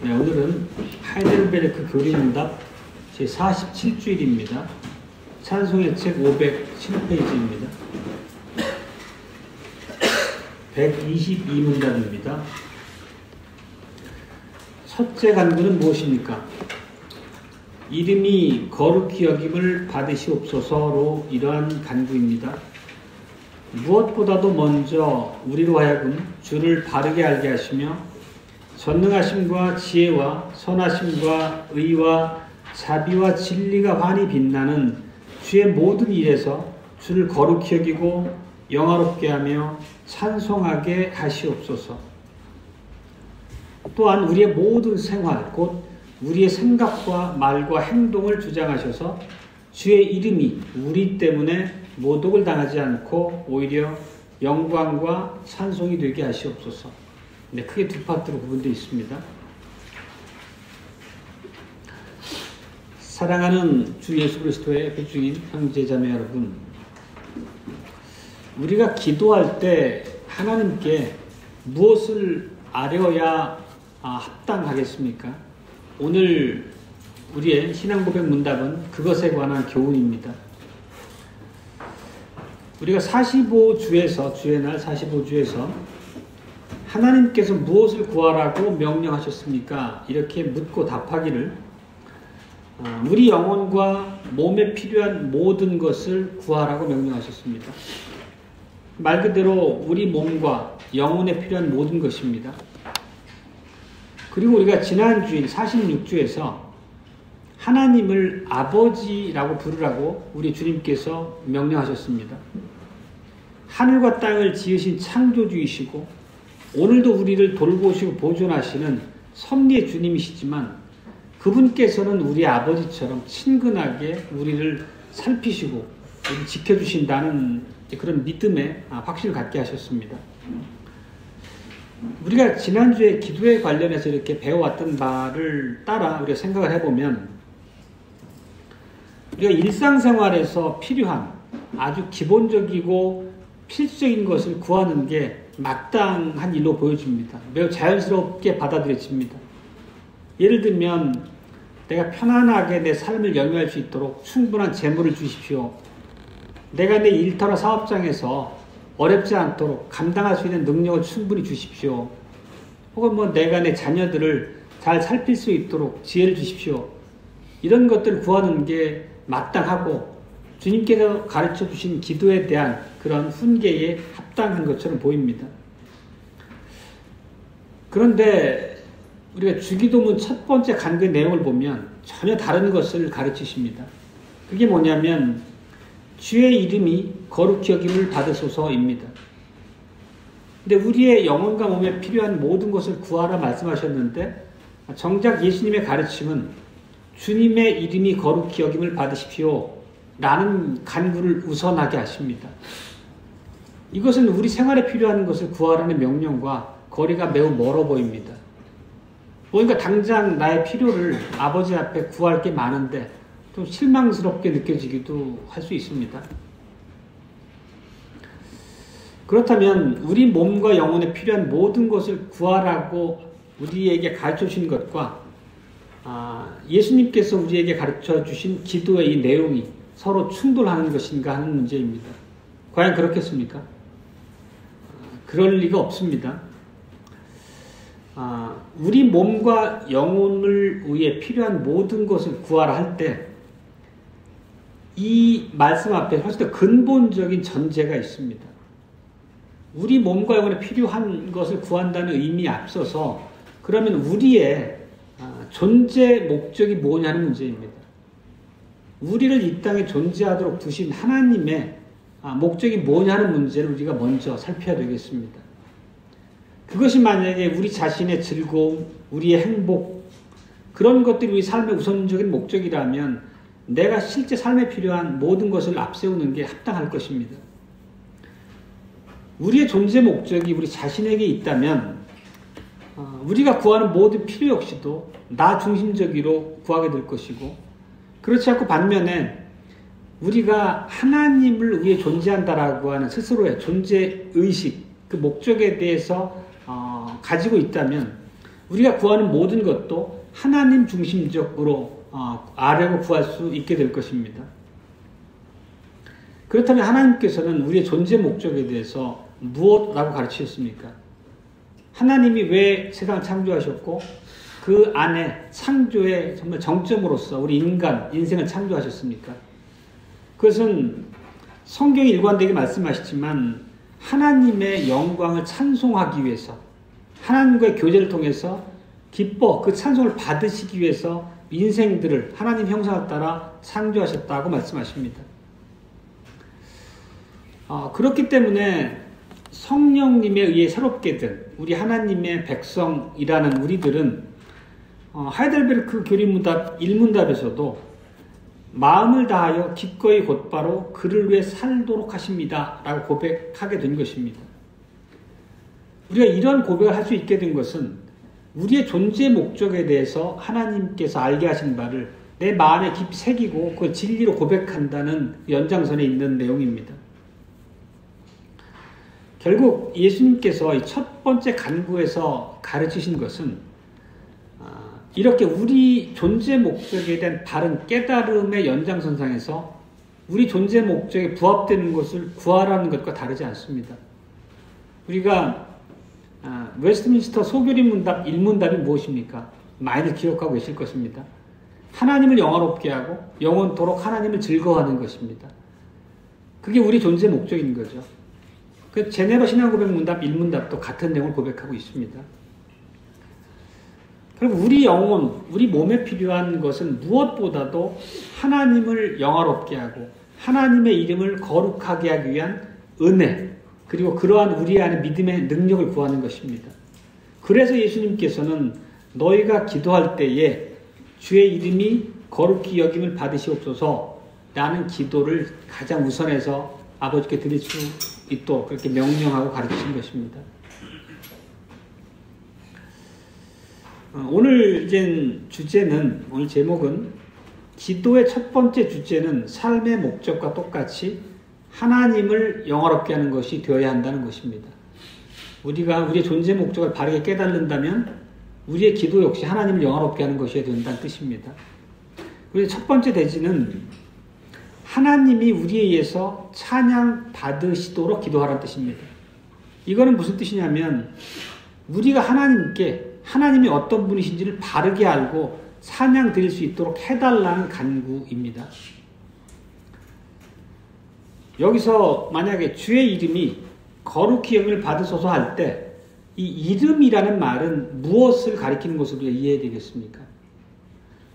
네, 오늘은 하이델베르크 교리문답 제47주일입니다. 찬송의 책 507페이지입니다. 122문답입니다. 첫째 간구는 무엇입니까? 이름이 거룩히 여김을 받으시옵소서로 이러한 간구입니다. 무엇보다도 먼저 우리로 하여금 주를 바르게 알게 하시며 전능하심과 지혜와 선하심과 의와 자비와 진리가 환히 빛나는 주의 모든 일에서 주를 거룩히 여기고 영화롭게 하며 찬송하게 하시옵소서. 또한 우리의 모든 생활, 곧 우리의 생각과 말과 행동을 주장하셔서 주의 이름이 우리 때문에 모독을 당하지 않고 오히려 영광과 찬송이 되게 하시옵소서. 네, 크게 두 파트로 구분되어 있습니다. 사랑하는 주 예수 그리스도의 백중인 형제자매 여러분, 우리가 기도할 때 하나님께 무엇을 아뢰어야 합당하겠습니까? 오늘 우리의 신앙고백 문답은 그것에 관한 교훈입니다. 우리가 45주에서 주의 날 45주에서 하나님께서 무엇을 구하라고 명령하셨습니까? 이렇게 묻고 답하기를 우리 영혼과 몸에 필요한 모든 것을 구하라고 명령하셨습니다. 말 그대로 우리 몸과 영혼에 필요한 모든 것입니다. 그리고 우리가 지난 주일 46주에서 하나님을 아버지라고 부르라고 우리 주님께서 명령하셨습니다. 하늘과 땅을 지으신 창조주이시고 오늘도 우리를 돌보시고 보존하시는 섭리의 주님이시지만 그분께서는 우리 아버지처럼 친근하게 우리를 살피시고 우리를 지켜주신다는 그런 믿음의 확신을 갖게 하셨습니다. 우리가 지난주에 기도에 관련해서 이렇게 배워왔던 바를 따라 우리가 생각을 해보면 우리가 일상생활에서 필요한 아주 기본적이고 필수적인 것을 구하는 게 마땅한 일로 보여집니다. 매우 자연스럽게 받아들여집니다. 예를 들면 내가 편안하게 내 삶을 영위할 수 있도록 충분한 재물을 주십시오. 내가 내 일터나 사업장에서 어렵지 않도록 감당할 수 있는 능력을 충분히 주십시오. 혹은 내가 내 자녀들을 잘 살필 수 있도록 지혜를 주십시오. 이런 것들을 구하는 게 마땅하고 주님께서 가르쳐 주신 기도에 대한 그런 훈계에 합당한 것처럼 보입니다. 그런데 우리가 주기도문 첫 번째 간구의 내용을 보면 전혀 다른 것을 가르치십니다. 그게 뭐냐면 주의 이름이 거룩히 여김을 받으소서입니다. 근데 우리의 영혼과 몸에 필요한 모든 것을 구하라 말씀하셨는데 정작 예수님의 가르침은 주님의 이름이 거룩히 여김을 받으십시오 라는 간구를 우선하게 하십니다. 이것은 우리 생활에 필요한 것을 구하라는 명령과 거리가 매우 멀어 보입니다. 그러니까 당장 나의 필요를 아버지 앞에 구할 게 많은데 좀 실망스럽게 느껴지기도 할 수 있습니다. 그렇다면 우리 몸과 영혼에 필요한 모든 것을 구하라고 우리에게 가르쳐 주신 것과 예수님께서 우리에게 가르쳐 주신 기도의 이 내용이 서로 충돌하는 것인가 하는 문제입니다. 과연 그렇겠습니까? 그럴 리가 없습니다. 우리 몸과 영혼을 위해 필요한 모든 것을 구하라 할 때 이 말씀 앞에 훨씬 더 근본적인 전제가 있습니다. 우리 몸과 영혼에 필요한 것을 구한다는 의미에 앞서서 그러면 우리의 존재 목적이 뭐냐는 문제입니다. 우리를 이 땅에 존재하도록 두신 하나님의 목적이 뭐냐는 문제를 우리가 먼저 살펴야 되겠습니다. 그것이 만약에 우리 자신의 즐거움, 우리의 행복, 그런 것들이 우리 삶의 우선적인 목적이라면 내가 실제 삶에 필요한 모든 것을 앞세우는 게 합당할 것입니다. 우리의 존재 목적이 우리 자신에게 있다면 우리가 구하는 모든 필요 역시도 나 중심적으로 구하게 될 것이고 그렇지 않고 반면에 우리가 하나님을 위해 존재한다라고 하는 스스로의 존재의식, 그 목적에 대해서 가지고 있다면 우리가 구하는 모든 것도 하나님 중심적으로 아뢰고 구할 수 있게 될 것입니다. 그렇다면 하나님께서는 우리의 존재 목적에 대해서 무엇이라고 가르치셨습니까? 하나님이 왜 세상을 창조하셨고 그 안에 창조의 정말 정점으로서 우리 인생을 창조하셨습니까? 그것은 성경이 일관되게 말씀하시지만 하나님의 영광을 찬송하기 위해서, 하나님과의 교제를 통해서 기뻐 그 찬송을 받으시기 위해서 인생들을 하나님 형상을 따라 창조하셨다고 말씀하십니다. 그렇기 때문에 성령님에 의해 새롭게 된 우리 하나님의 백성이라는 우리들은 하이델베르크 교리문답 1문답에서도 마음을 다하여 기꺼이 곧바로 그를 위해 살도록 하십니다 라고 고백하게 된 것입니다. 우리가 이런 고백을 할 수 있게 된 것은 우리의 존재 목적에 대해서 하나님께서 알게 하신 바를 내 마음에 깊이 새기고 그걸 진리로 고백한다는 연장선에 있는 내용입니다. 결국 예수님께서 이 첫 번째 간구에서 가르치신 것은 이렇게 우리 존재 목적에 대한 바른 깨달음의 연장선상에서 우리 존재 목적에 부합되는 것을 구하라는 것과 다르지 않습니다. 우리가 웨스트민스터 소교리 문답 1문답이 무엇입니까? 많이들 기억하고 계실 것입니다. 하나님을 영화롭게 하고 영원토록 하나님을 즐거워하는 것입니다. 그게 우리 존재 목적인 거죠. 그 제네바 신앙고백 문답 1문답도 같은 내용을 고백하고 있습니다. 결국 우리 영혼, 우리 몸에 필요한 것은 무엇보다도 하나님을 영화롭게 하고 하나님의 이름을 거룩하게 하기 위한 은혜, 그리고 그러한 우리 안에 믿음의 능력을 구하는 것입니다. 그래서 예수님께서는 너희가 기도할 때에 주의 이름이 거룩히 여김을 받으시옵소서 라는 기도를 가장 우선해서 아버지께 드릴 수 있도록 그렇게 명령하고 가르치신 것입니다. 오늘 오늘 제목은 기도의 첫 번째 주제는 삶의 목적과 똑같이 하나님을 영화롭게 하는 것이 되어야 한다는 것입니다. 우리가 우리의 존재 목적을 바르게 깨달는다면 우리의 기도 역시 하나님을 영화롭게 하는 것이어야 된다는 뜻입니다. 우리의 첫 번째 대지는 하나님이 우리에 의해서 찬양 받으시도록 기도하라는 뜻입니다. 이거는 무슨 뜻이냐면 우리가 하나님이 어떤 분이신지를 바르게 알고 찬양 드릴 수 있도록 해달라는 간구입니다. 여기서 만약에 주의 이름이 거룩히 여김을 받으소서 할 때 이 이름이라는 말은 무엇을 가리키는 것으로 우리가 이해해야 되겠습니까?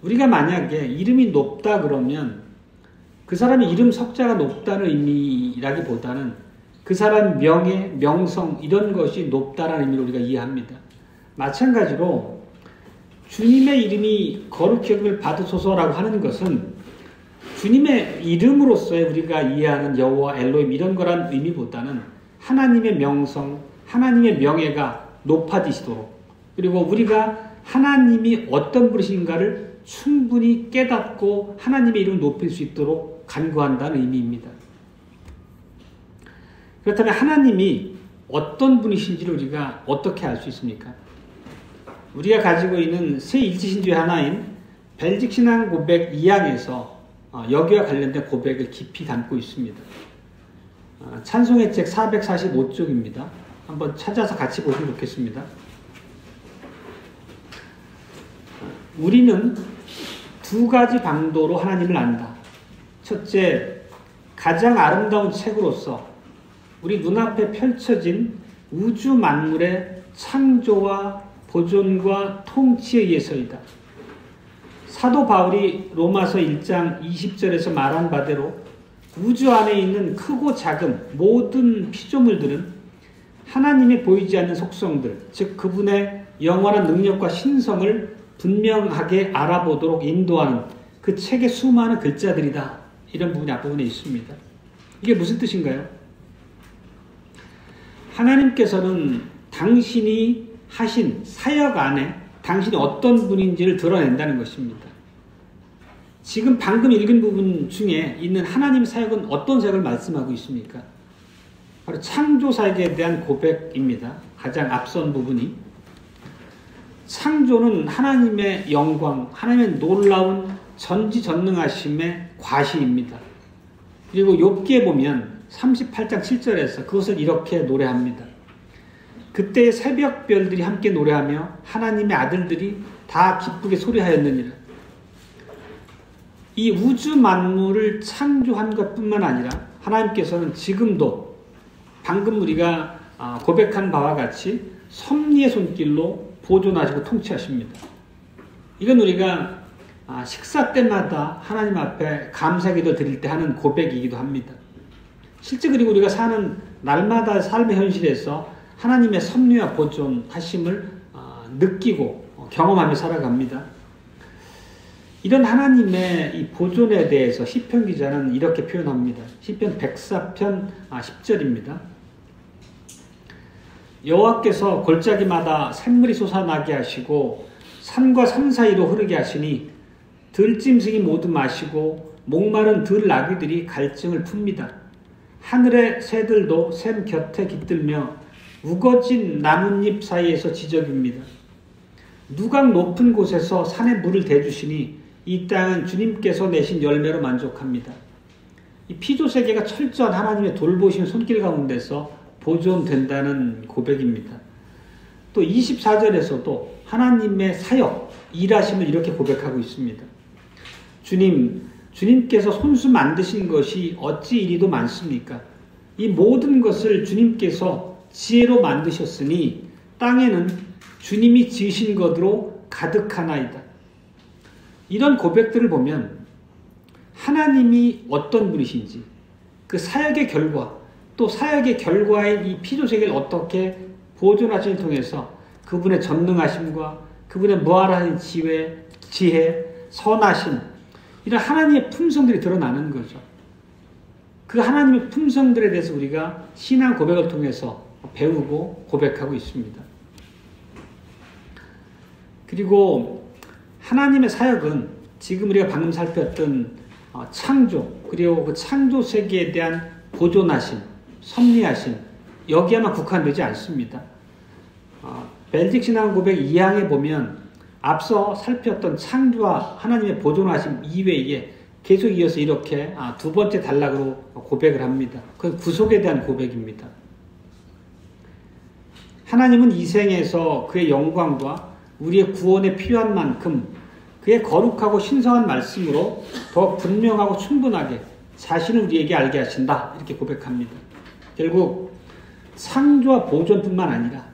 우리가 만약에 이름이 높다 그러면 그 사람의 이름 석자가 높다는 의미라기보다는 그 사람 명예, 명성 이런 것이 높다라는 의미로 우리가 이해합니다. 마찬가지로 주님의 이름이 거룩히 여김을 받으소서라고 하는 것은 주님의 이름으로서의 우리가 이해하는 여호와 엘로힘 이런 거란 의미보다는 하나님의 명성, 하나님의 명예가 높아지시도록 그리고 우리가 하나님이 어떤 분이신가를 충분히 깨닫고 하나님의 이름을 높일 수 있도록 간구한다는 의미입니다. 그렇다면 하나님이 어떤 분이신지를 우리가 어떻게 알 수 있습니까? 우리가 가지고 있는 새 일지신조의 하나인 벨직 신앙 고백 2항에서 여기와 관련된 고백을 깊이 담고 있습니다. 찬송의 책 445쪽입니다. 한번 찾아서 같이 보시면 좋겠습니다. 우리는 두 가지 방도로 하나님을 안다. 첫째, 가장 아름다운 책으로서 우리 눈앞에 펼쳐진 우주 만물의 창조와 보존과 통치에 의해서이다. 사도 바울이 로마서 1장 20절에서 말한 바대로 우주 안에 있는 크고 작은 모든 피조물들은 하나님의 보이지 않는 속성들, 즉 그분의 영원한 능력과 신성을 분명하게 알아보도록 인도하는 그 책의 수많은 글자들이다. 이런 부분이 앞부분에 있습니다. 이게 무슨 뜻인가요? 하나님께서는 당신이 하신 사역 안에 당신이 어떤 분인지를 드러낸다는 것입니다. 지금 방금 읽은 부분 중에 있는 하나님 사역은 어떤 사역을 말씀하고 있습니까? 바로 창조 사역에 대한 고백입니다. 가장 앞선 부분이. 창조는 하나님의 영광, 하나님의 놀라운 전지전능하심의 과시입니다. 그리고 욥기에 보면 38장 7절에서 그것을 이렇게 노래합니다. 그때의 새벽별들이 함께 노래하며 하나님의 아들들이 다 기쁘게 소리하였느니라. 이 우주 만물을 창조한 것뿐만 아니라 하나님께서는 지금도 방금 우리가 고백한 바와 같이 섭리의 손길로 보존하시고 통치하십니다. 이건 우리가 식사 때마다 하나님 앞에 감사기도 드릴 때 하는 고백이기도 합니다. 실제 그리고 우리가 사는 날마다 삶의 현실에서 하나님의 섭리와 보존하심을 느끼고 경험하며 살아갑니다. 이런 하나님의 이 보존에 대해서 시편 기자는 이렇게 표현합니다. 시편 104편 10절입니다. 여호와께서 골짜기마다 샘물이 솟아나게 하시고 산과 산 사이로 흐르게 하시니 들짐승이 모두 마시고 목마른 들나귀들이 갈증을 풉니다. 하늘의 새들도 샘 곁에 깃들며 우거진 나뭇잎 사이에서 지저귀입니다. 누각 높은 곳에서 산에 물을 대주시니 이 땅은 주님께서 내신 열매로 만족합니다. 이 피조세계가 철저한 하나님의 돌보신 손길 가운데서 보존된다는 고백입니다. 또 24절에서도 하나님의 사역, 일하심을 이렇게 고백하고 있습니다. 주님께서 손수 만드신 것이 어찌 이리도 많습니까? 이 모든 것을 주님께서 지혜로 만드셨으니 땅에는 주님이 지으신 것으로 가득하나이다. 이런 고백들을 보면 하나님이 어떤 분이신지, 그 사역의 결과, 또 사역의 결과인 이 피조세계를 어떻게 보존하시를 통해서 그분의 전능하심과 그분의 무한한 지혜, 선하심, 이런 하나님의 품성들이 드러나는 거죠. 그 하나님의 품성들에 대해서 우리가 신앙 고백을 통해서 배우고 고백하고 있습니다. 그리고 하나님의 사역은 지금 우리가 방금 살폈던 창조, 그리고 그 창조 세계에 대한 보존하심, 섭리하심, 여기에만 국한되지 않습니다. 벨직 신앙 고백 2항에 보면 앞서 살폈던 창조와 하나님의 보존하심 이외에 계속 이어서 이렇게 두 번째 단락으로 고백을 합니다. 그건 구속에 대한 고백입니다. 하나님은 이 생에서 그의 영광과 우리의 구원에 필요한 만큼 그의 거룩하고 신성한 말씀으로 더 분명하고 충분하게 자신을 우리에게 알게 하신다. 이렇게 고백합니다. 결국 창조와 보존뿐만 아니라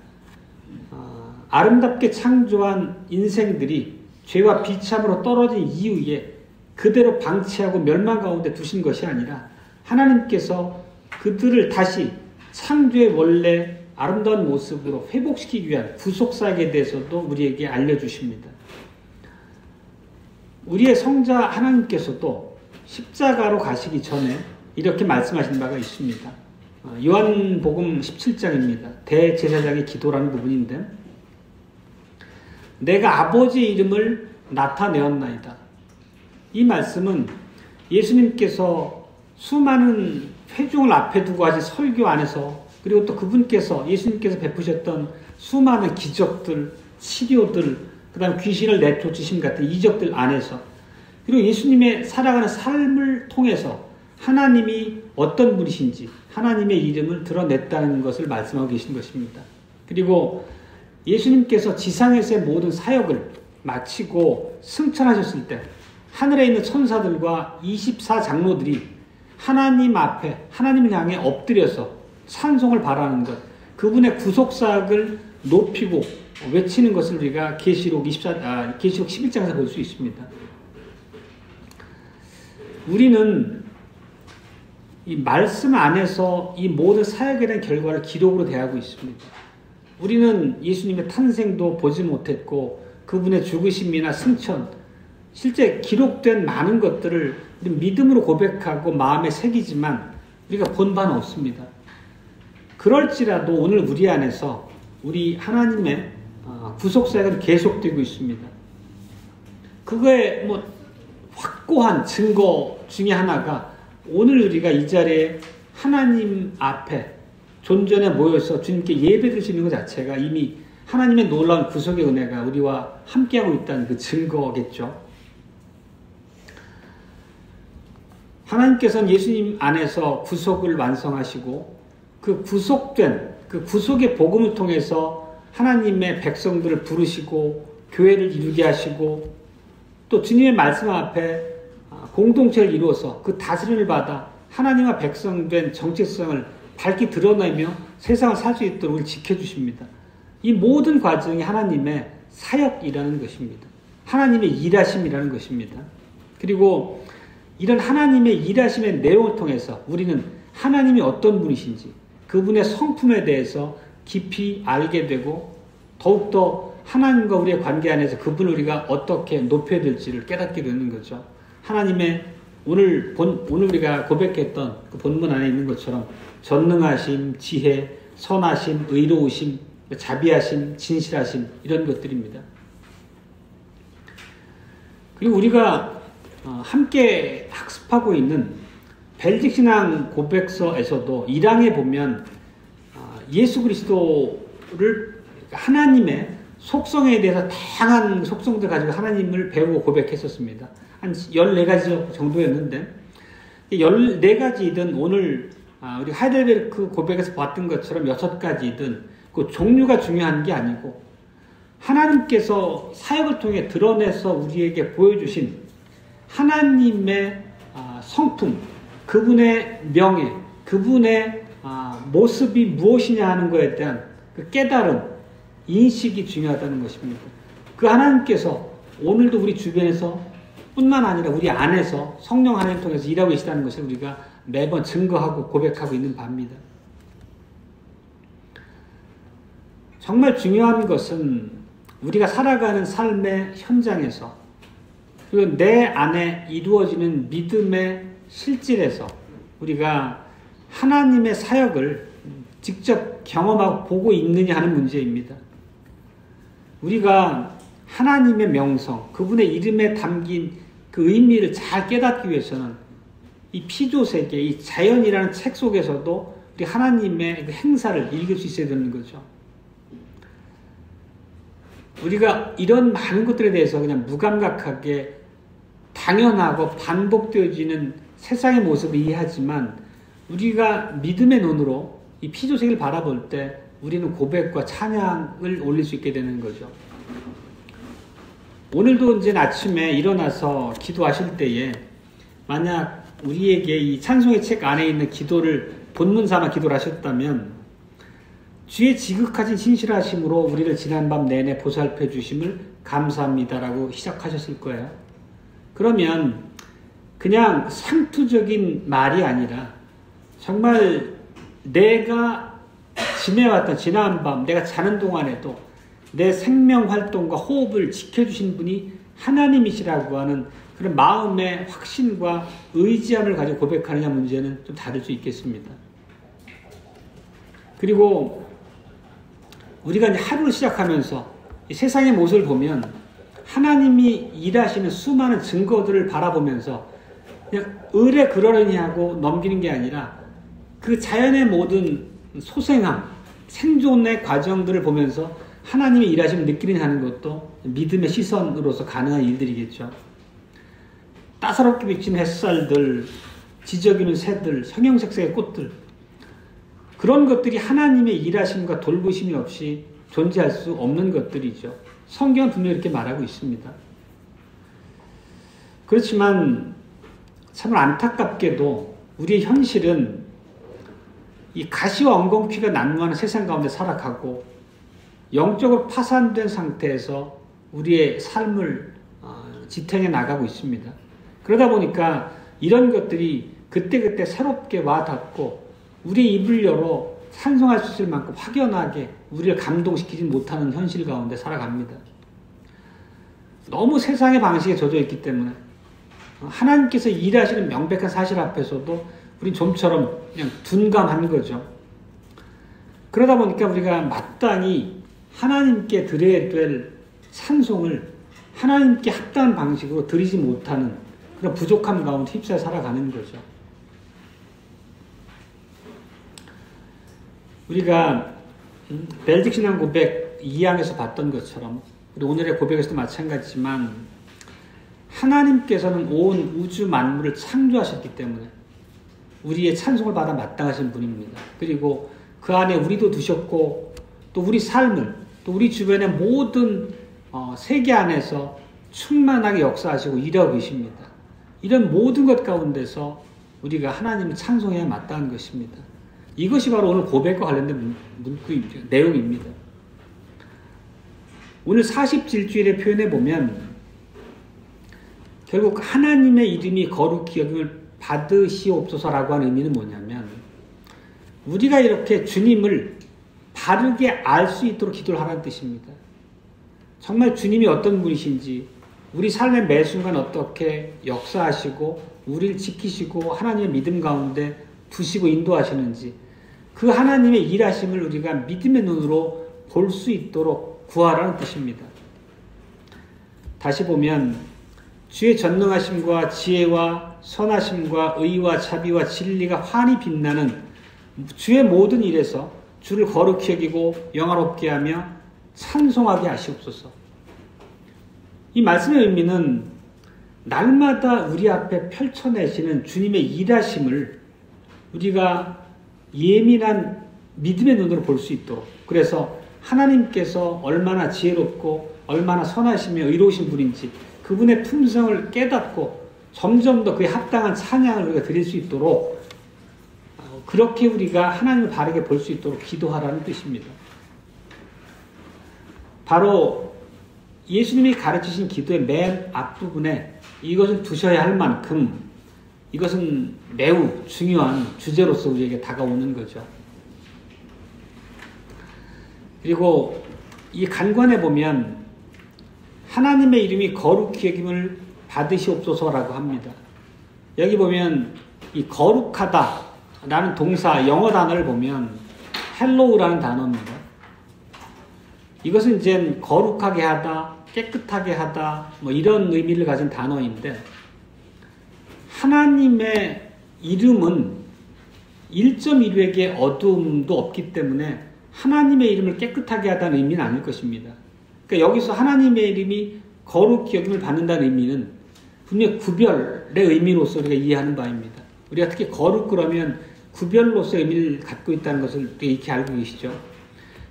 아름답게 창조한 인생들이 죄와 비참으로 떨어진 이후에 그대로 방치하고 멸망 가운데 두신 것이 아니라 하나님께서 그들을 다시 창조의 원래 아름다운 모습으로 회복시키기 위한 구속사역에 대해서도 우리에게 알려주십니다. 우리의 성자 하나님께서도 십자가로 가시기 전에 이렇게 말씀하신 바가 있습니다. 요한복음 17장입니다. 대제사장의 기도라는 부분인데, 내가 아버지의 이름을 나타내었나이다. 이 말씀은 예수님께서 수많은 회중을 앞에 두고 하신 설교 안에서, 그리고 또 그분께서 예수님께서 베푸셨던 수많은 기적들, 치료들, 그 다음에 귀신을 내쫓으심 같은 이적들 안에서, 그리고 예수님의 살아가는 삶을 통해서 하나님이 어떤 분이신지 하나님의 이름을 드러냈다는 것을 말씀하고 계신 것입니다. 그리고 예수님께서 지상에서의 모든 사역을 마치고 승천하셨을 때 하늘에 있는 천사들과 24장로들이 하나님 앞에 하나님을 향해 엎드려서 찬송을 바라는 것, 그분의 구속사역을 높이고 외치는 것을 우리가 계시록 11장에서 볼 수 있습니다. 우리는 이 말씀 안에서 이 모든 사역에 대한 결과를 기록으로 대하고 있습니다. 우리는 예수님의 탄생도 보지 못했고 그분의 죽으심이나 승천, 실제 기록된 많은 것들을 믿음으로 고백하고 마음에 새기지만 우리가 본 바는 없습니다. 그럴지라도 오늘 우리 안에서 우리 하나님의 구속사역은 계속되고 있습니다. 그거의 확고한 증거 중에 하나가 오늘 우리가 이 자리에 하나님 앞에 존전에 모여서 주님께 예배 드리는 것 자체가 이미 하나님의 놀라운 구속의 은혜가 우리와 함께하고 있다는 그 증거겠죠. 하나님께서는 예수님 안에서 구속을 완성하시고 그 구속된 그 구속의 복음을 통해서 하나님의 백성들을 부르시고 교회를 이루게 하시고 또 주님의 말씀 앞에 공동체를 이루어서 그 다스림을 받아 하나님과 백성된 정체성을 밝히 드러내며 세상을 살 수 있도록 우리를 지켜주십니다. 이 모든 과정이 하나님의 사역이라는 것입니다. 하나님의 일하심이라는 것입니다. 그리고 이런 하나님의 일하심의 내용을 통해서 우리는 하나님이 어떤 분이신지 그분의 성품에 대해서 깊이 알게 되고 더욱더 하나님과 우리의 관계 안에서 그분을 우리가 어떻게 높여야 될지를 깨닫게 되는 거죠. 하나님의 오늘 우리가 고백했던 그 본문 안에 있는 것처럼 전능하심, 지혜, 선하심, 의로우심, 자비하심, 진실하심 이런 것들입니다. 그리고 우리가 함께 학습하고 있는 벨직신앙 고백서에서도 1항에 보면 예수 그리스도를 하나님의 속성에 대해서 다양한 속성들 가지고 하나님을 배우고 고백했었습니다. 한 14가지 정도였는데 14가지든 오늘 우리 하이델베르크 고백에서 봤던 것처럼 6가지든 그 종류가 중요한 게 아니고 하나님께서 사역을 통해 드러내서 우리에게 보여주신 하나님의 성품, 그분의 명예, 그분의 모습이 무엇이냐 하는 것에 대한 그 깨달음, 인식이 중요하다는 것입니다. 그 하나님께서 오늘도 우리 주변에서 뿐만 아니라 우리 안에서 성령 하나님 통해서 일하고 계시다는 것을 우리가 매번 증거하고 고백하고 있는 바입니다. 정말 중요한 것은 우리가 살아가는 삶의 현장에서 그리고 내 안에 이루어지는 믿음의 실질에서 우리가 하나님의 사역을 직접 경험하고 보고 있느냐 하는 문제입니다. 우리가 하나님의 명성, 그분의 이름에 담긴 그 의미를 잘 깨닫기 위해서는 이 피조세계, 이 자연이라는 책 속에서도 우리 하나님의 그 행사를 읽을 수 있어야 되는 거죠. 우리가 이런 많은 것들에 대해서 그냥 무감각하게 당연하고 반복되어지는 세상의 모습을 이해하지만 우리가 믿음의 눈으로 이 피조세계를 바라볼 때 우리는 고백과 찬양을 올릴 수 있게 되는 거죠. 오늘도 이제 아침에 일어나서 기도하실 때에 만약 우리에게 이 찬송의 책 안에 있는 기도를 본문 삼아 기도를 하셨다면 주의 지극하신 신실하심으로 우리를 지난밤 내내 보살펴 주심을 감사합니다라고 시작하셨을 거예요. 그러면 그냥 상투적인 말이 아니라 정말 내가 지내왔던 지난밤 내가 자는 동안에도 내 생명 활동과 호흡을 지켜주신 분이 하나님이시라고 하는 그런 마음의 확신과 의지함을 가지고 고백하느냐 문제는 좀 다를 수 있겠습니다. 그리고 우리가 이제 하루를 시작하면서 이 세상의 모습을 보면 하나님이 일하시는 수많은 증거들을 바라보면서 그냥 의뢰 그러려니 하고 넘기는 게 아니라 그 자연의 모든 소생함, 생존의 과정들을 보면서 하나님의 일하심을 느끼는 하는 것도 믿음의 시선으로서 가능한 일들이겠죠. 따사롭게 비치는 햇살들, 지저귀는 새들, 형형색색의 꽃들 그런 것들이 하나님의 일하심과 돌보심이 없이 존재할 수 없는 것들이죠. 성경은 분명히 이렇게 말하고 있습니다. 그렇지만 참 안타깝게도 우리의 현실은 이 가시와 엉겅퀴가 난무하는 세상 가운데 살아가고 영적으로 파산된 상태에서 우리의 삶을 지탱해 나가고 있습니다. 그러다 보니까 이런 것들이 그때그때 새롭게 와닿고 우리의 입을 열어 찬송할 수 있을 만큼 확연하게 우리를 감동시키지 못하는 현실 가운데 살아갑니다. 너무 세상의 방식에 젖어 있기 때문에 하나님께서 일하시는 명백한 사실 앞에서도 우린 좀처럼 그냥 둔감한 거죠. 그러다 보니까 우리가 마땅히 하나님께 드려야 될 찬송을 하나님께 합당한 방식으로 드리지 못하는 그런 부족함 가운데 휩싸여 살아가는 거죠. 우리가 벨직신앙 고백 2장에서 봤던 것처럼 우리 오늘의 고백에서도 마찬가지지만 하나님께서는 온 우주 만물을 창조하셨기 때문에 우리의 찬송을 받아 마땅하신 분입니다. 그리고 그 안에 우리도 두셨고 또 우리 삶을 또 우리 주변의 모든 세계 안에서 충만하게 역사하시고 일하고 계십니다. 이런 모든 것 가운데서 우리가 하나님을 찬송해야 마땅한 것입니다. 이것이 바로 오늘 고백과 관련된 내용입니다. 오늘 40질주일의 표현에 보면 결국 하나님의 이름이 거룩히 여김을 받으시옵소서라고 하는 의미는 뭐냐면 우리가 이렇게 주님을 바르게 알 수 있도록 기도를 하라는 뜻입니다. 정말 주님이 어떤 분이신지 우리 삶의 매 순간 어떻게 역사하시고 우리를 지키시고 하나님의 믿음 가운데 두시고 인도하시는지 그 하나님의 일하심을 우리가 믿음의 눈으로 볼 수 있도록 구하라는 뜻입니다. 다시 보면 주의 전능하심과 지혜와 선하심과 의와 자비와 진리가 환히 빛나는 주의 모든 일에서 주를 거룩히 여기고 영화롭게 하며 찬송하게 하시옵소서. 이 말씀의 의미는 날마다 우리 앞에 펼쳐내시는 주님의 일하심을 우리가 예민한 믿음의 눈으로 볼 수 있도록, 그래서 하나님께서 얼마나 지혜롭고 얼마나 선하시며 의로우신 분인지 그분의 품성을 깨닫고 점점 더 그에 합당한 찬양을 우리가 드릴 수 있도록 그렇게 우리가 하나님을 바르게 볼 수 있도록 기도하라는 뜻입니다. 바로 예수님이 가르치신 기도의 맨 앞부분에 이것을 두셔야 할 만큼 이것은 매우 중요한 주제로서 우리에게 다가오는 거죠. 그리고 이 간관에 보면 하나님의 이름이 거룩히 여김을 받으시옵소서라고 합니다. 여기 보면 이 거룩하다라는 동사 영어 단어를 보면 헬로우라는 단어입니다. 이것은 이제 거룩하게 하다, 깨끗하게 하다 뭐 이런 의미를 가진 단어인데 하나님의 이름은 1.1획의 어둠도 없기 때문에 하나님의 이름을 깨끗하게 하다는 의미는 아닐 것입니다. 그러니까 여기서 하나님의 이름이 거룩히 여김을 받는다는 의미는 분명히 구별의 의미로서 우리가 이해하는 바입니다. 우리가 특히 거룩 그러면 구별로서의 의미를 갖고 있다는 것을 이렇게 알고 계시죠.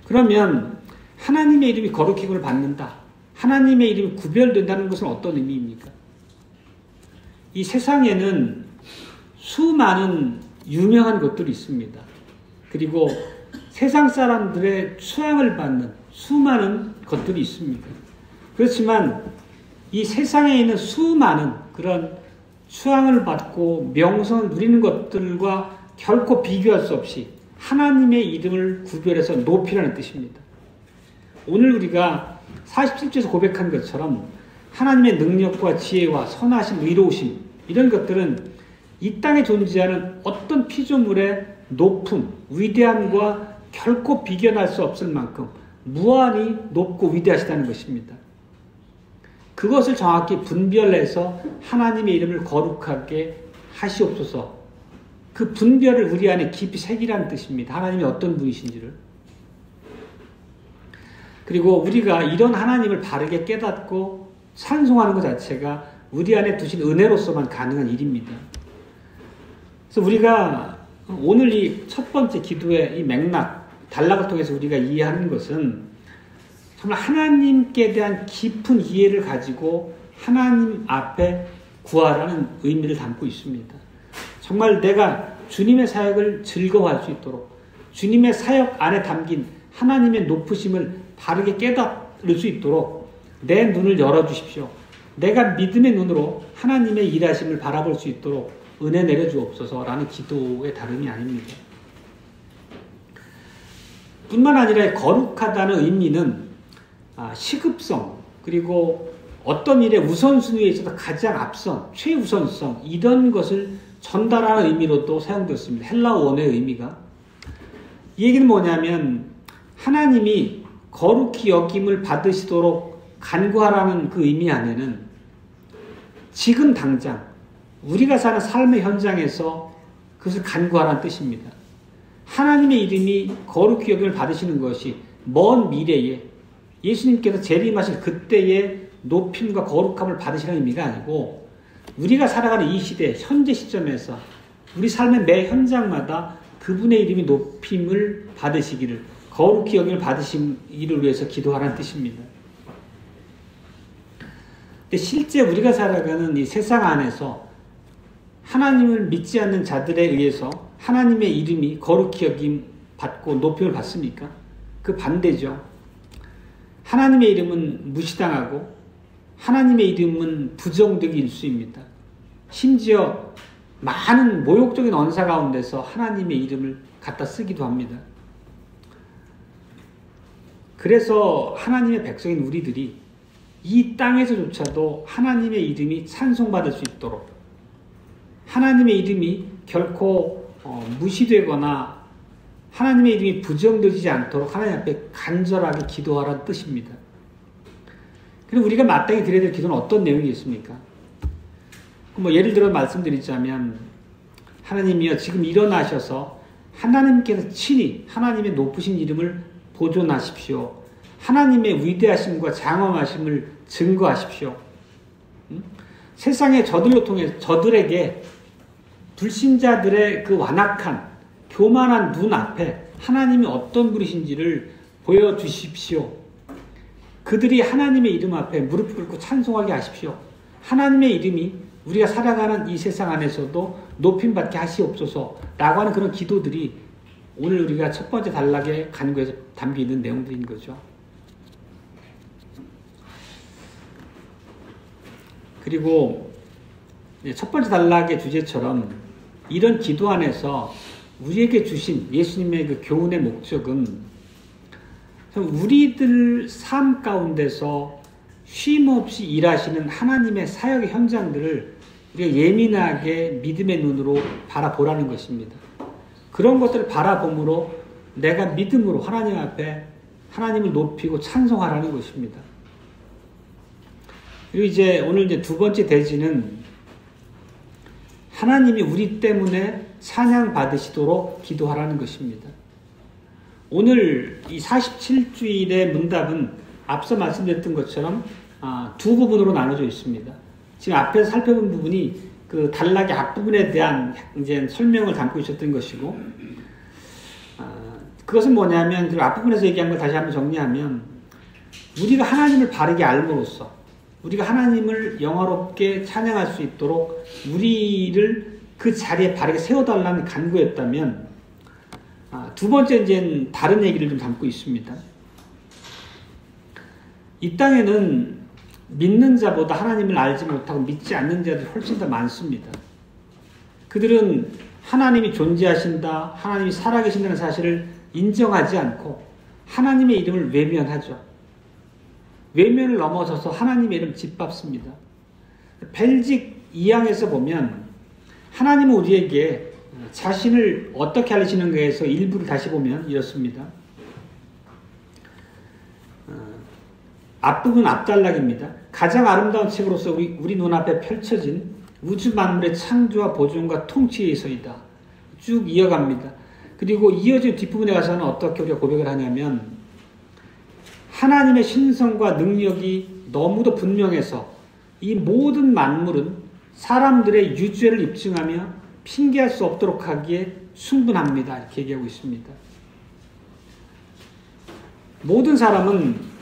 그러면 하나님의 이름이 거룩히 여김을 받는다. 하나님의 이름이 구별된다는 것은 어떤 의미입니까? 이 세상에는 수많은 유명한 것들이 있습니다. 그리고 세상 사람들의 추앙을 받는 수많은 것들이 있습니다. 그렇지만 이 세상에 있는 수많은 그런 추앙을 받고 명성을 누리는 것들과 결코 비교할 수 없이 하나님의 이름을 구별해서 높이라는 뜻입니다. 오늘 우리가 47절에서 고백한 것처럼 하나님의 능력과 지혜와 선하심, 의로우심 이런 것들은 이 땅에 존재하는 어떤 피조물의 높음, 위대함과 결코 비견할 수 없을 만큼 무한히 높고 위대하시다는 것입니다. 그것을 정확히 분별해서 하나님의 이름을 거룩하게 하시옵소서. 그 분별을 우리 안에 깊이 새기라는 뜻입니다. 하나님이 어떤 분이신지를. 그리고 우리가 이런 하나님을 바르게 깨닫고 찬송하는 것 자체가 우리 안에 두신 은혜로서만 가능한 일입니다. 그래서 우리가 오늘 이 첫 번째 기도의 이 맥락, 단락을 통해서 우리가 이해하는 것은 정말 하나님께 대한 깊은 이해를 가지고 하나님 앞에 구하라는 의미를 담고 있습니다. 정말 내가 주님의 사역을 즐거워할 수 있도록 주님의 사역 안에 담긴 하나님의 높으심을 바르게 깨달을 수 있도록 내 눈을 열어주십시오. 내가 믿음의 눈으로 하나님의 일하심을 바라볼 수 있도록 은혜 내려주옵소서라는 기도의 다름이 아닙니다. 뿐만 아니라 거룩하다는 의미는 시급성 그리고 어떤 일의 우선순위에 있어서 가장 앞선 최우선성 이런 것을 전달하는 의미로도 사용되었습니다. 헬라어 원어의 의미가. 이 얘기는 뭐냐면 하나님이 거룩히 여김을 받으시도록 간구하라는 그 의미 안에는 지금 당장 우리가 사는 삶의 현장에서 그것을 간구하라는 뜻입니다. 하나님의 이름이 거룩히 여김을 받으시는 것이 먼 미래에 예수님께서 재림하실 그때의 높임과 거룩함을 받으시는 의미가 아니고 우리가 살아가는 이 시대, 현재 시점에서 우리 삶의 매 현장마다 그분의 이름이 높임을 받으시기를, 거룩히 여김을 받으시기를 위해서 기도하라는 뜻입니다. 근데 실제 우리가 살아가는 이 세상 안에서 하나님을 믿지 않는 자들에 의해서 하나님의 이름이 거룩히 여김 받고 높임을 받습니까? 그 반대죠. 하나님의 이름은 무시당하고 하나님의 이름은 부정되기 일쑤입니다. 심지어 많은 모욕적인 언사 가운데서 하나님의 이름을 갖다 쓰기도 합니다. 그래서 하나님의 백성인 우리들이 이 땅에서조차도 하나님의 이름이 찬송받을 수 있도록, 하나님의 이름이 결코 무시되거나 하나님의 이름이 부정되지 않도록 하나님 앞에 간절하게 기도하라는 뜻입니다. 그럼 우리가 마땅히 드려야 될 기도는 어떤 내용이겠습니까? 예를 들어 말씀드리자면, 하나님이여 지금 일어나셔서 하나님께서 친히 하나님의 높으신 이름을 보존하십시오. 하나님의 위대하심과 장엄하심을 증거하십시오. 세상의 저들에게 불신자들의 그 완악한 교만한 눈 앞에 하나님이 어떤 분이신지를 보여주십시오. 그들이 하나님의 이름 앞에 무릎 꿇고 찬송하게 하십시오. 하나님의 이름이 우리가 살아가는 이 세상 안에서도 높임받게 하시옵소서 라고 하는 그런 기도들이 오늘 우리가 첫 번째 단락의 간구에서 담겨있는 내용들인 거죠. 그리고 첫 번째 단락의 주제처럼 이런 기도 안에서 우리에게 주신 예수님의 그 교훈의 목적은 우리들 삶 가운데서 쉼없이 일하시는 하나님의 사역의 현장들을 우리가 예민하게 믿음의 눈으로 바라보라는 것입니다. 그런 것들을 바라봄으로 내가 믿음으로 하나님 앞에 하나님을 높이고 찬송하라는 것입니다. 그리고 오늘 두 번째 대지는 하나님이 우리 때문에 찬양 받으시도록 기도하라는 것입니다. 오늘 이 47주일의 문답은 앞서 말씀드렸던 것처럼 두 부분으로 나눠져 있습니다. 지금 앞에서 살펴본 부분이 그 단락의 앞부분에 대한 이제 설명을 담고 있었던 것이고, 그것은 뭐냐면 그 앞부분에서 얘기한 걸 다시 한번 정리하면, 우리가 하나님을 바르게 알므로써 우리가 하나님을 영화롭게 찬양할 수 있도록 우리를 그 자리에 바르게 세워달라는 간구였다면, 두 번째 이제 다른 얘기를 좀 담고 있습니다. 이 땅에는 믿는 자보다 하나님을 알지 못하고 믿지 않는 자들이 훨씬 더 많습니다. 그들은 하나님이 존재하신다, 하나님이 살아계신다는 사실을 인정하지 않고 하나님의 이름을 외면하죠. 외면을 넘어서서 하나님의 이름을 짓밟습니다. 벨직 2장에서 보면 하나님은 우리에게 자신을 어떻게 알리시는가에서 일부를 다시 보면 이렇습니다. 앞부분 앞단락입니다. 가장 아름다운 책으로서 우리 눈앞에 펼쳐진 우주 만물의 창조와 보존과 통치에서이다. 쭉 이어갑니다. 그리고 이어진 뒷부분에 가서는 어떻게 우리가 고백을 하냐면, 하나님의 신성과 능력이 너무도 분명해서 이 모든 만물은 사람들의 유죄를 입증하며 핑계할 수 없도록 하기에 충분합니다. 이렇게 얘기하고 있습니다. 모든 사람은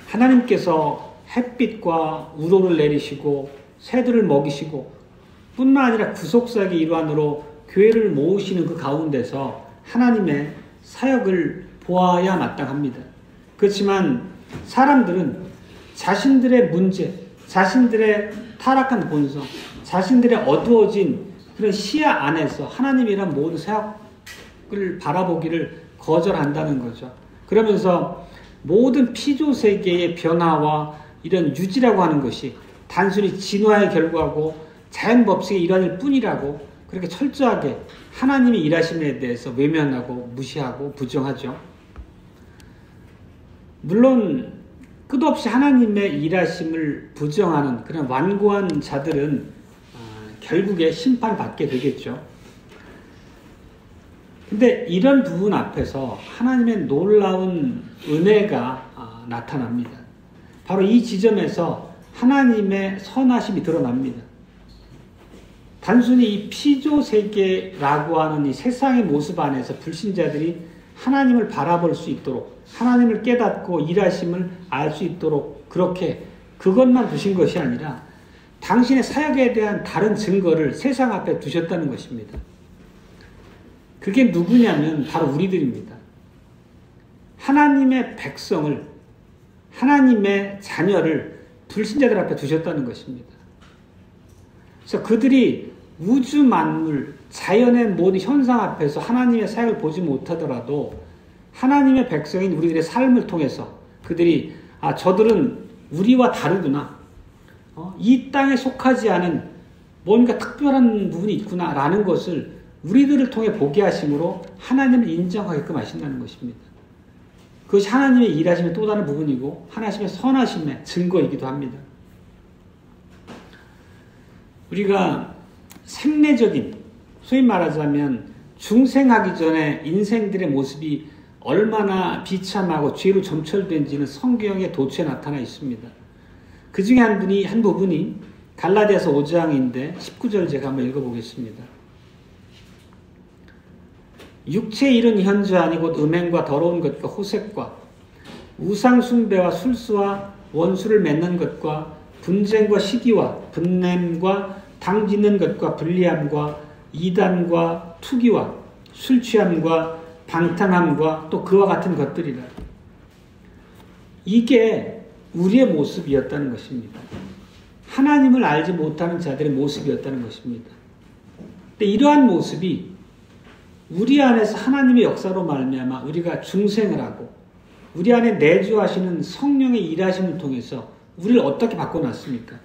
하나님께서 햇빛과 우로를 내리시고 새들을 먹이시고 뿐만 아니라 구속사역의 일환으로 교회를 모으시는 그 가운데서 하나님의 사역을 보아야 마땅합니다. 그렇지만 사람들은 자신들의 문제, 자신들의 타락한 본성, 자신들의 어두워진 그런 시야 안에서 하나님이란 모든 사역을 바라보기를 거절한다는 거죠. 그러면서 모든 피조세계의 변화와 이런 유지라고 하는 것이 단순히 진화의 결과고 자연법칙의 일환일 뿐이라고 그렇게 철저하게 하나님의 일하심에 대해서 외면하고 무시하고 부정하죠. 물론 끝없이 하나님의 일하심을 부정하는 그런 완고한 자들은 결국에 심판받게 되겠죠. 근데 이런 부분 앞에서 하나님의 놀라운 은혜가 나타납니다. 바로 이 지점에서 하나님의 선하심이 드러납니다. 단순히 이 피조 세계라고 하는 이 세상의 모습 안에서 불신자들이 하나님을 바라볼 수 있도록, 하나님을 깨닫고 일하심을 알 수 있도록 그렇게 그것만 두신 것이 아니라 당신의 사역에 대한 다른 증거를 세상 앞에 두셨다는 것입니다. 그게 누구냐면 바로 우리들입니다. 하나님의 백성을, 하나님의 자녀를 불신자들 앞에 두셨다는 것입니다. 그래서 그들이 우주 만물, 자연의 모든 현상 앞에서 하나님의 사역을 보지 못하더라도 하나님의 백성인 우리들의 삶을 통해서 그들이 저들은 우리와 다르구나. 이 땅에 속하지 않은 뭔가 특별한 부분이 있구나 라는 것을 우리들을 통해 보게 하심으로 하나님을 인정하게끔 하신다는 것입니다. 그것이 하나님의 일하심의 또 다른 부분이고 하나님의 선하심의 증거이기도 합니다. 우리가 생내적인, 소위 말하자면 중생하기 전에 인생들의 모습이 얼마나 비참하고 죄로 점철된지는 성경의 도처에 나타나 있습니다. 그 중에 한 부분이 갈라디아서 5장인데 19절 제가 한번 읽어보겠습니다. 육체의 일은 현저하니 곧 음행과 더러운 것과 호색과 우상 숭배와 술수와 원수를 맺는 것과 분쟁과 시기와 분냄과 당짓는 것과 불리함과 이단과 투기와 술 취함과 방탕함과 또 그와 같은 것들이라. 이게 우리의 모습이었다는 것입니다. 하나님을 알지 못하는 자들의 모습이었다는 것입니다. 근데 이러한 모습이 우리 안에서 하나님의 역사로 말미암아 우리가 중생을 하고 우리 안에 내주하시는 성령의 일하심을 통해서 우리를 어떻게 바꿔놨습니까?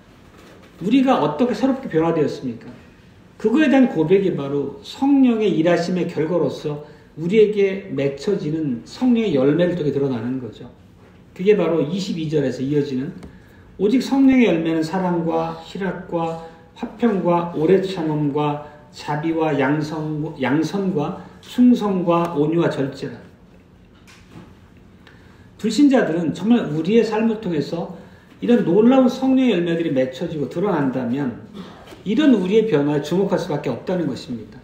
우리가 어떻게 새롭게 변화되었습니까? 그거에 대한 고백이 바로 성령의 일하심의 결과로서 우리에게 맺혀지는 성령의 열매를 통해 드러나는 거죠. 그게 바로 22절에서 이어지는 오직 성령의 열매는 사랑과 희락과 화평과 오래 참음과 자비와 양선과 충성과 온유와 절제라. 불신자들은 정말 우리의 삶을 통해서 이런 놀라운 성령의 열매들이 맺혀지고 드러난다면 이런 우리의 변화에 주목할 수밖에 없다는 것입니다.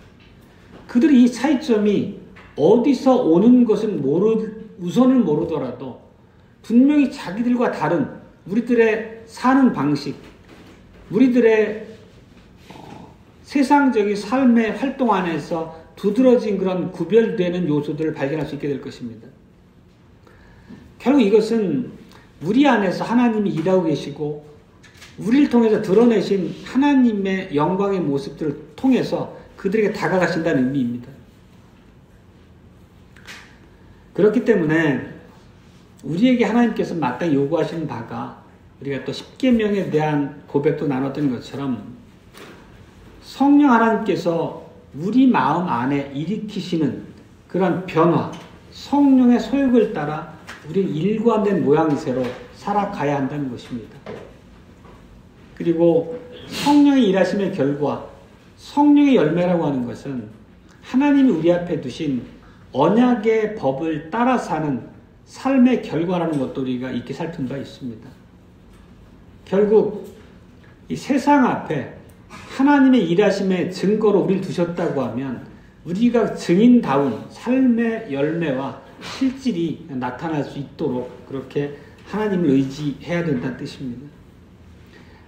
그들이 이 차이점이 어디서 오는 것은 우선은 모르더라도 분명히 자기들과 다른 우리들의 사는 방식, 우리들의 세상적인 삶의 활동 안에서 두드러진 그런 구별되는 요소들을 발견할 수 있게 될 것입니다. 결국 이것은 우리 안에서 하나님이 일하고 계시고 우리를 통해서 드러내신 하나님의 영광의 모습들을 통해서 그들에게 다가가신다는 의미입니다. 그렇기 때문에 우리에게 하나님께서 마땅히 요구하시는 바가 우리가 또 십계명에 대한 고백도 나눴던 것처럼 성령 하나님께서 우리 마음 안에 일으키시는 그런 변화, 성령의 소욕을 따라 우리는 일관된 모양새로 살아가야 한다는 것입니다. 그리고 성령의 일하심의 결과, 성령의 열매라고 하는 것은 하나님이 우리 앞에 두신 언약의 법을 따라 사는 삶의 결과라는 것도 우리가 익히 살핀 바 있습니다. 결국 이 세상 앞에 하나님의 일하심의 증거로 우리를 두셨다고 하면 우리가 증인다운 삶의 열매와 실질이 나타날 수 있도록 그렇게 하나님을 의지해야 된다는 뜻입니다.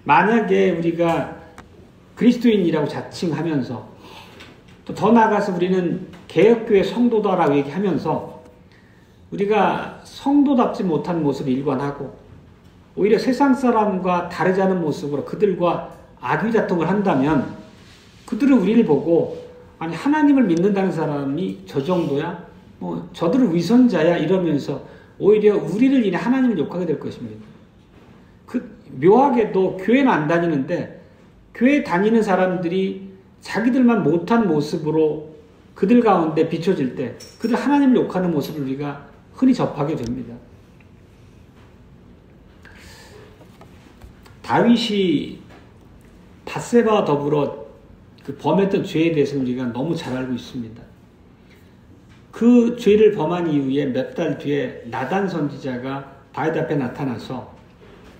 만약에 우리가 그리스도인이라고 자칭하면서 또 더 나아가서 우리는 개혁교회 성도다라고 얘기하면서 우리가 성도답지 못한 모습을 일관하고 오히려 세상 사람과 다르지 않은 모습으로 그들과 악의다툼을 한다면 그들은 우리를 보고 아니 하나님을 믿는다는 사람이 저 정도야? 저들은 위선자야? 이러면서 오히려 우리를 인해 하나님을 욕하게 될 것입니다. 묘하게도 교회는 안 다니는데 교회 다니는 사람들이 자기들만 못한 모습으로 그들 가운데 비춰질 때 그들 하나님을 욕하는 모습을 우리가 흔히 접하게 됩니다. 다윗이 밧세바와 더불어 그 범했던 죄에 대해서는 우리가 너무 잘 알고 있습니다. 그 죄를 범한 이후에 몇 달 뒤에 나단 선지자가 다윗 앞에 나타나서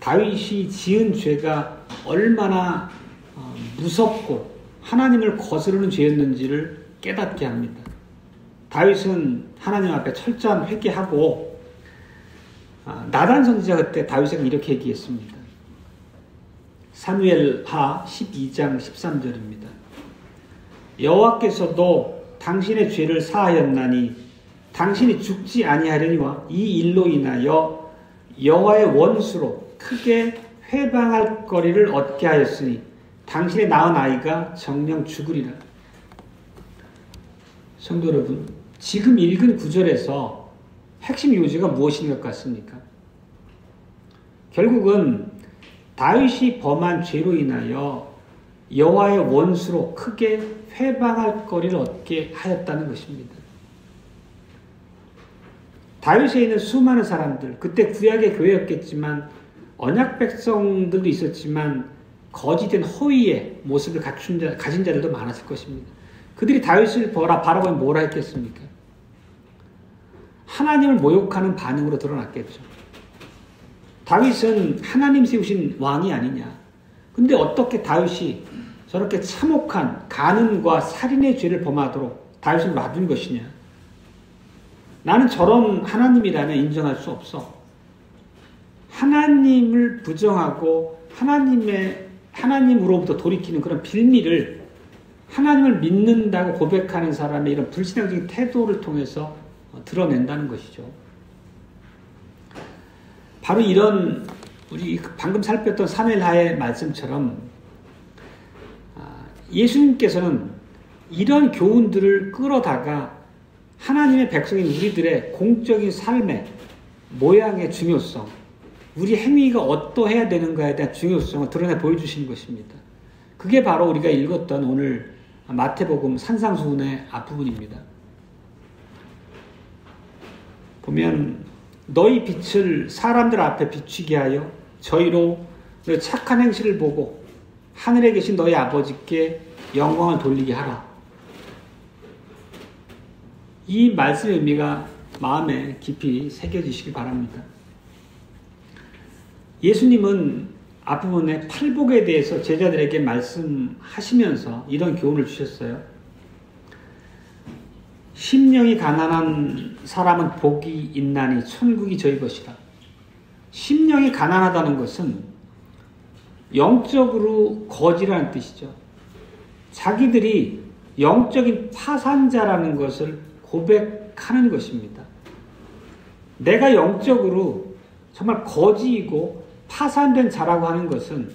다윗이 지은 죄가 얼마나 무섭고 하나님을 거스르는 죄였는지를 깨닫게 합니다. 다윗은 하나님 앞에 철저한 회개하고 나단 선지자가 그때 다윗에게 이렇게 얘기했습니다. 사무엘하 12장 13절입니다. 여호와께서도 당신의 죄를 사하였나니 당신이 죽지 아니하려니와 이 일로 인하여 여호와의 원수로 크게 회방할 거리를 얻게 하였으니 당신의 낳은 아이가 정녕 죽으리라. 성도 여러분, 지금 읽은 구절에서 핵심 요지가 무엇인 것 같습니까? 결국은 다윗이 범한 죄로 인하여 여호와의 원수로 크게 회방할 거리를 얻게 하였다는 것입니다. 다윗에 있는 수많은 사람들, 그때 구약의 교회였겠지만 언약 백성들도 있었지만 거짓된 허위의 모습을 가진 자들도 많았을 것입니다. 그들이 다윗을 바라보면 뭐라 했겠습니까? 하나님을 모욕하는 반응으로 드러났겠죠. 다윗은 하나님 세우신 왕이 아니냐. 근데 어떻게 다윗이 저렇게 참혹한 간음과 살인의 죄를 범하도록 다윗을 놔둔 것이냐. 나는 저런 하나님이라면 인정할 수 없어. 하나님을 부정하고 하나님으로부터 돌이키는 그런 빌미를 하나님을 믿는다고 고백하는 사람의 이런 불신앙적인 태도를 통해서 드러낸다는 것이죠. 바로 이런 우리 방금 살폈던 사무엘하의 말씀처럼 예수님께서는 이런 교훈들을 끌어다가 하나님의 백성인 우리들의 공적인 삶의 모양의 중요성, 우리 행위가 어떠해야 되는가에 대한 중요성을 드러내 보여주시는 것입니다. 그게 바로 우리가 읽었던 오늘 마태복음 산상수훈의 앞부분입니다. 보면 너희 빛을 사람들 앞에 비추게 하여 저희로 너희 착한 행실을 보고 하늘에 계신 너희 아버지께 영광을 돌리게 하라. 이 말씀의 의미가 마음에 깊이 새겨지시기 바랍니다. 예수님은 앞부분에 팔복에 대해서 제자들에게 말씀하시면서 이런 교훈을 주셨어요. 심령이 가난한 사람은 복이 있나니 천국이 저희 것이라. 심령이 가난하다는 것은 영적으로 거지라는 뜻이죠. 자기들이 영적인 파산자라는 것을 고백하는 것입니다. 내가 영적으로 정말 거지이고 파산된 자라고 하는 것은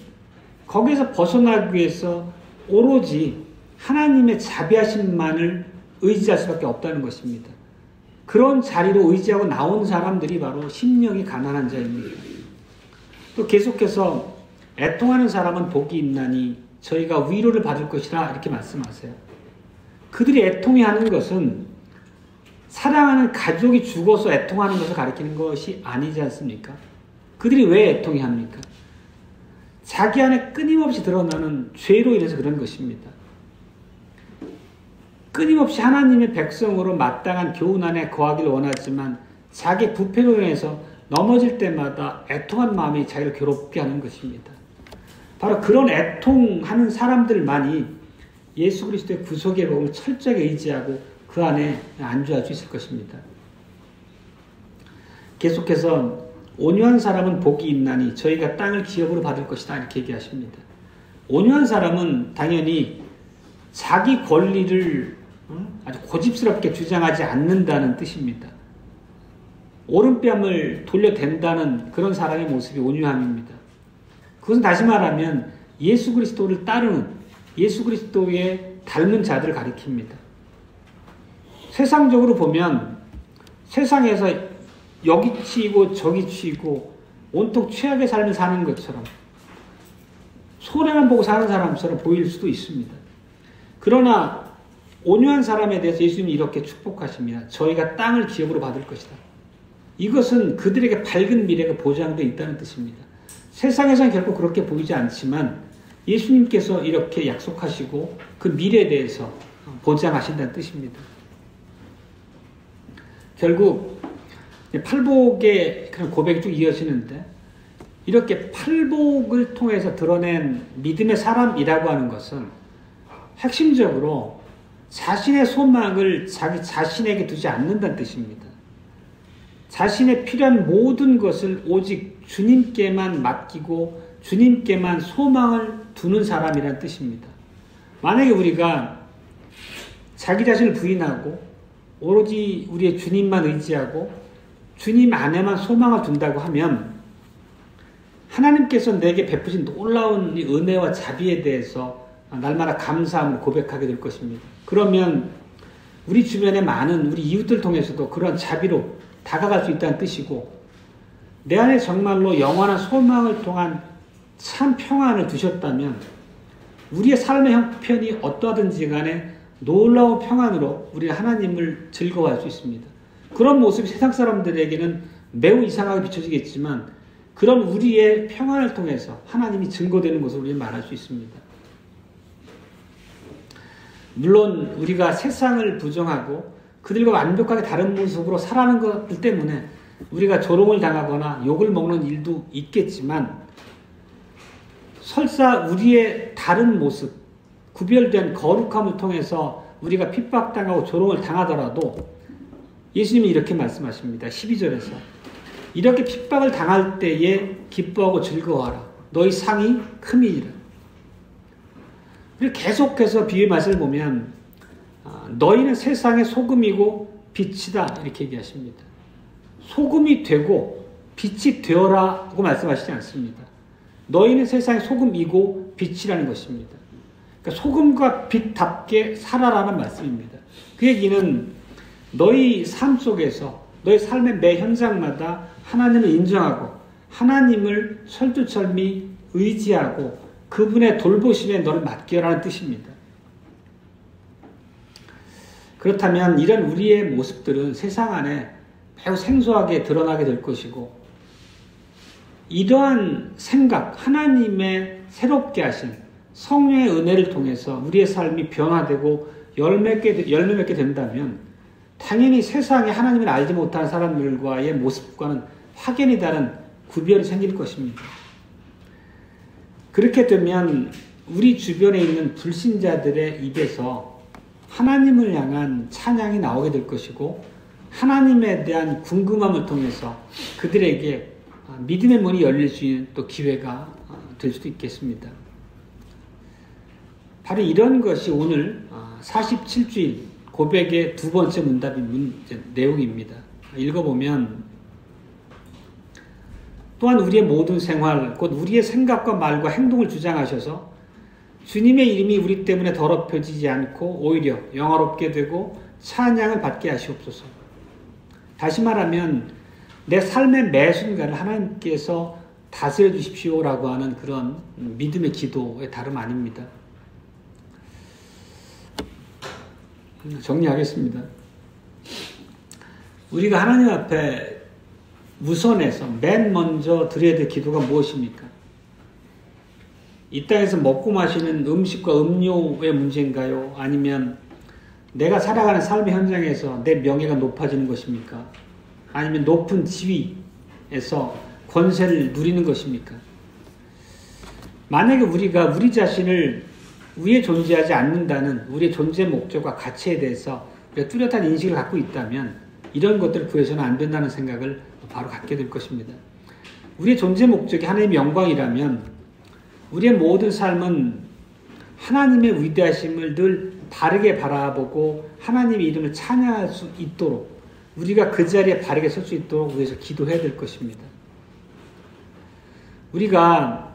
거기에서 벗어나기 위해서 오로지 하나님의 자비하심만을 의지할 수밖에 없다는 것입니다. 그런 자리로 의지하고 나온 사람들이 바로 심령이 가난한 자입니다. 또 계속해서 애통하는 사람은 복이 있나니 저희가 위로를 받을 것이라 이렇게 말씀하세요. 그들이 애통해하는 것은 사랑하는 가족이 죽어서 애통하는 것을 가리키는 것이 아니지 않습니까? 그들이 왜 애통해합니까? 자기 안에 끊임없이 드러나는 죄로 인해서 그런 것입니다. 끊임없이 하나님의 백성으로 마땅한 교훈 안에 거하기를 원하지만 자기 부패로 인해서 넘어질 때마다 애통한 마음이 자기를 괴롭게 하는 것입니다. 바로 그런 애통하는 사람들만이 예수 그리스도의 구속의 복음을 철저하게 의지하고 그 안에 안주할 수 있을 것입니다. 계속해서 온유한 사람은 복이 있나니 저희가 땅을 기업으로 받을 것이다 이렇게 얘기하십니다. 온유한 사람은 당연히 자기 권리를 아주 고집스럽게 주장하지 않는다는 뜻입니다. 오른뺨을 돌려댄다는 그런 사람의 모습이 온유함입니다. 그것은 다시 말하면 예수 그리스도를 따르는 예수 그리스도의 닮은 자들을 가리킵니다. 세상적으로 보면 세상에서 여기 치이고 저기 치이고 온통 최악의 삶을 사는 것처럼 손해만 보고 사는 사람처럼 보일 수도 있습니다. 그러나 온유한 사람에 대해서 예수님이 이렇게 축복하십니다. 저희가 땅을 기업으로 받을 것이다. 이것은 그들에게 밝은 미래가 보장되어 있다는 뜻입니다. 세상에서는 결국 그렇게 보이지 않지만 예수님께서 이렇게 약속하시고 그 미래에 대해서 보장하신다는 뜻입니다. 결국 팔복의 그런 고백이 쭉 이어지는데, 이렇게 팔복을 통해서 드러낸 믿음의 사람이라고 하는 것은 핵심적으로 자신의 소망을 자기 자신에게 두지 않는다는 뜻입니다. 자신의 필요한 모든 것을 오직 주님께만 맡기고 주님께만 소망을 두는 사람이라는 뜻입니다. 만약에 우리가 자기 자신을 부인하고 오로지 우리의 주님만 의지하고 주님 안에만 소망을 둔다고 하면 하나님께서 내게 베푸신 놀라운 은혜와 자비에 대해서 날마다 감사함을 고백하게 될 것입니다. 그러면 우리 주변의 많은 우리 이웃들 통해서도 그런 자비로 다가갈 수 있다는 뜻이고, 내 안에 정말로 영원한 소망을 통한 참 평안을 두셨다면 우리의 삶의 형편이 어떠하든지 간에 놀라운 평안으로 우리는 하나님을 즐거워할 수 있습니다. 그런 모습이 세상 사람들에게는 매우 이상하게 비춰지겠지만, 그런 우리의 평안을 통해서 하나님이 증거되는 것을 우리는 말할 수 있습니다. 물론 우리가 세상을 부정하고 그들과 완벽하게 다른 모습으로 살아가는 것들 때문에 우리가 조롱을 당하거나 욕을 먹는 일도 있겠지만, 설사 우리의 다른 모습, 구별된 거룩함을 통해서 우리가 핍박당하고 조롱을 당하더라도 예수님이 이렇게 말씀하십니다. 12절에서 이렇게 핍박을 당할 때에 기뻐하고 즐거워하라. 너희 상이 큼이니라. 그리고 계속해서 비유의 말씀을 보면 너희는 세상의 소금이고 빛이다 이렇게 얘기하십니다. 소금이 되고 빛이 되어라고 말씀하시지 않습니다. 너희는 세상의 소금이고 빛이라는 것입니다. 그러니까 소금과 빛답게 살아라는 말씀입니다. 그 얘기는 너희 삶 속에서 너희 삶의 매 현장마다 하나님을 인정하고 하나님을 철두철미 의지하고 그분의 돌보심에 너를 맡겨라는 뜻입니다. 그렇다면 이런 우리의 모습들은 세상 안에 매우 생소하게 드러나게 될 것이고, 이러한 생각, 하나님의 새롭게 하신 성령의 은혜를 통해서 우리의 삶이 변화되고 열매 맺게 된다면 당연히 세상에 하나님을 알지 못하는 사람들과의 모습과는 확연히 다른 구별이 생길 것입니다. 그렇게 되면 우리 주변에 있는 불신자들의 입에서 하나님을 향한 찬양이 나오게 될 것이고, 하나님에 대한 궁금함을 통해서 그들에게 믿음의 문이 열릴 수 있는 또 기회가 될 수도 있겠습니다. 바로 이런 것이 오늘 47주일 고백의 두 번째 문답인 내용입니다. 읽어보면, 또한 우리의 모든 생활, 곧 우리의 생각과 말과 행동을 주장하셔서 주님의 이름이 우리 때문에 더럽혀지지 않고 오히려 영화롭게 되고 찬양을 받게 하시옵소서. 다시 말하면 내 삶의 매 순간을 하나님께서 다스려 주십시오라고 하는 그런 믿음의 기도의 다름 아닙니다. 정리하겠습니다. 우리가 하나님 앞에 우선해서 맨 먼저 드려야 될 기도가 무엇입니까? 이 땅에서 먹고 마시는 음식과 음료의 문제인가요? 아니면 내가 살아가는 삶의 현장에서 내 명예가 높아지는 것입니까? 아니면 높은 지위에서 권세를 누리는 것입니까? 만약에 우리가 우리 자신을 위에 존재하지 않는다는 우리의 존재 목적과 가치에 대해서 우리가 뚜렷한 인식을 갖고 있다면 이런 것들을 구해서는 안 된다는 생각을 바로 갖게 될 것입니다. 우리의 존재 목적이 하나님의 영광이라면 우리의 모든 삶은 하나님의 위대하심을 늘 바르게 바라보고 하나님의 이름을 찬양할 수 있도록 우리가 그 자리에 바르게 설 수 있도록 위해서 기도해야 될 것입니다. 우리가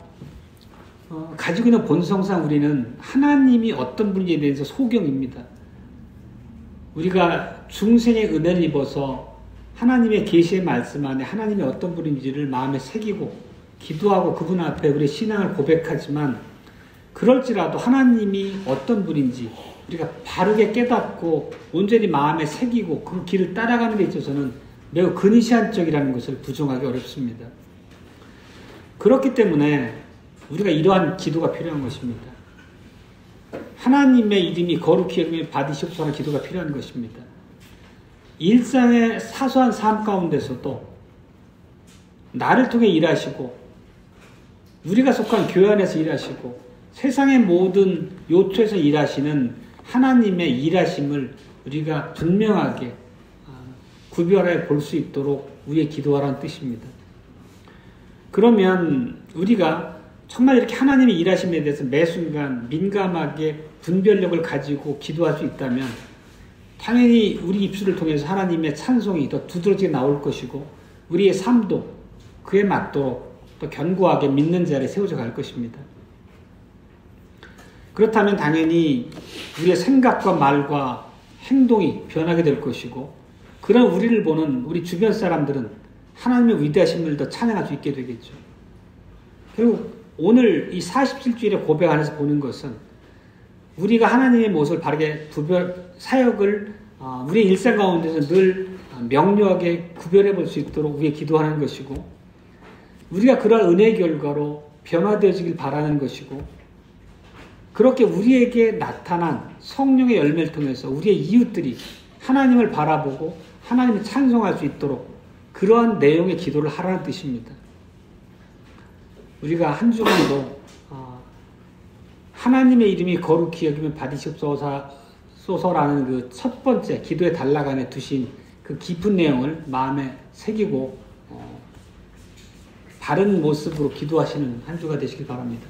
가지고 있는 본성상 우리는 하나님이 어떤 분인지에 대해서 소경입니다. 우리가 중생의 은혜를 입어서 하나님의 계시의 말씀 안에 하나님이 어떤 분인지를 마음에 새기고 기도하고 그분 앞에 우리의 신앙을 고백하지만, 그럴지라도 하나님이 어떤 분인지 우리가 바르게 깨닫고 온전히 마음에 새기고 그 길을 따라가는 데 있어서는 매우 근시안적이라는 것을 부정하기 어렵습니다. 그렇기 때문에 우리가 이러한 기도가 필요한 것입니다. 하나님의 이름이 거룩히 여김을 받으시옵소서 하는 기도가 필요한 것입니다. 일상의 사소한 삶 가운데서도 나를 통해 일하시고 우리가 속한 교회 안에서 일하시고 세상의 모든 요초에서 일하시는 하나님의 일하심을 우리가 분명하게 구별해 볼 수 있도록 우리의 기도하라는 뜻입니다. 그러면 우리가 정말 이렇게 하나님의 일하심에 대해서 매 순간 민감하게 분별력을 가지고 기도할 수 있다면 당연히 우리 입술을 통해서 하나님의 찬송이 더 두드러지게 나올 것이고 우리의 삶도 그에 맞도록 또 견고하게 믿는 자리에 세워져 갈 것입니다. 그렇다면 당연히 우리의 생각과 말과 행동이 변하게 될 것이고 그런 우리를 보는 우리 주변 사람들은 하나님의 위대하심을 더 찬양할 수 있게 되겠죠. 결국 오늘 이 47주일의 고백 안에서 보는 것은 우리가 하나님의 모습을 바르게 사역을 우리의 일상 가운데서 늘 명료하게 구별해 볼 수 있도록 우리의 기도하는 것이고 우리가 그러한 은혜의 결과로 변화되어지길 바라는 것이고 그렇게 우리에게 나타난 성령의 열매를 통해서 우리의 이웃들이 하나님을 바라보고 하나님을 찬송할 수 있도록 그러한 내용의 기도를 하라는 뜻입니다. 우리가 한 주간도 하나님의 이름이 거룩히 여기면 받으시옵소서라는 그 첫 번째 기도의 단락 안에 두신 그 깊은 내용을 마음에 새기고 바른 모습으로 기도하시는 한 주가 되시길 바랍니다.